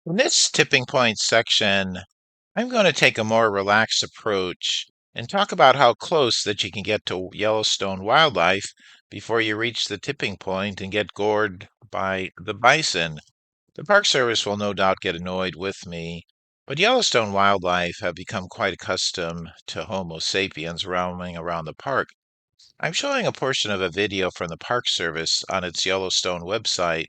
In this tipping point section, I'm going to take a more relaxed approach and talk about how close that you can get to Yellowstone wildlife before you reach the tipping point and get gored by the bison. The Park Service will no doubt get annoyed with me, but Yellowstone wildlife have become quite accustomed to Homo sapiens roaming around the park. I'm showing a portion of a video from the Park Service on its Yellowstone website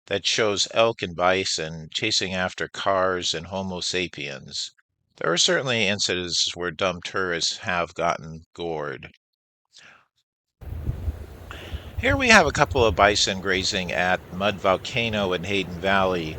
that shows elk and bison chasing after cars and Homo sapiens. There are certainly incidents where dumb tourists have gotten gored. Here we have a couple of bison grazing at Mud Volcano in Hayden Valley.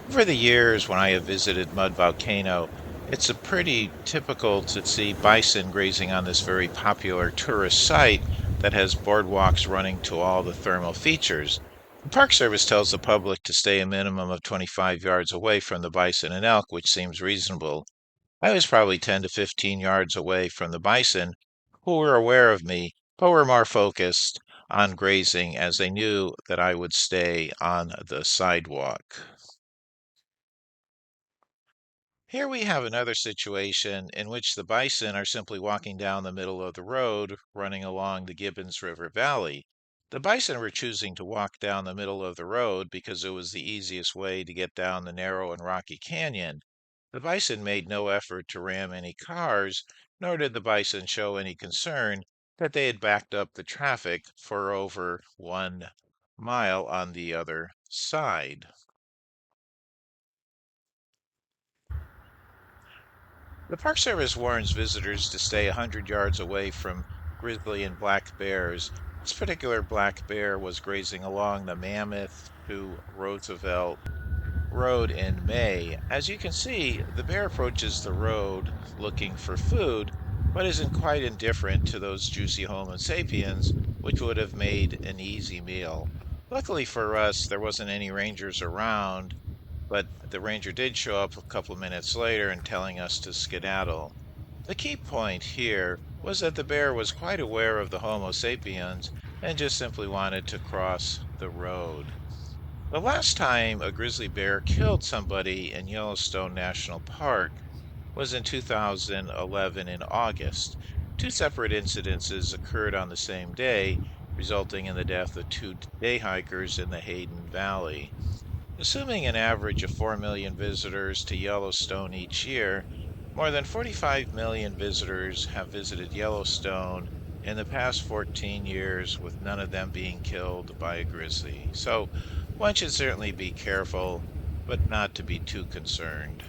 Over the years, when I have visited Mud Volcano, it's a pretty typical to see bison grazing on this very popular tourist site that has boardwalks running to all the thermal features. The Park Service tells the public to stay a minimum of 25 yards away from the bison and elk, which seems reasonable. I was probably 10 to 15 yards away from the bison, who were aware of me, but were more focused on grazing as they knew that I would stay on the sidewalk. Here we have another situation in which the bison are simply walking down the middle of the road running along the Gibbons River Valley. The bison were choosing to walk down the middle of the road because it was the easiest way to get down the narrow and rocky canyon. The bison made no effort to ram any cars, nor did the bison show any concern that they had backed up the traffic for over 1 mile on the other side. The Park Service warns visitors to stay 100 yards away from grizzly and black bears. This particular black bear was grazing along the Mammoth to Roosevelt Road in May. As you can see, the bear approaches the road looking for food, but isn't quite indifferent to those juicy Homo sapiens, which would have made an easy meal. Luckily for us, there wasn't any rangers around, but the ranger did show up a couple of minutes later and telling us to skedaddle. The key point here was that the bear was quite aware of the Homo sapiens and just simply wanted to cross the road. The last time a grizzly bear killed somebody in Yellowstone National Park was in 2011 in August. Two separate incidences occurred on the same day, resulting in the death of two day hikers in the Hayden Valley. Assuming an average of 4 million visitors to Yellowstone each year, more than 45 million visitors have visited Yellowstone in the past 14 years, with none of them being killed by a grizzly. So one should certainly be careful, but not to be too concerned.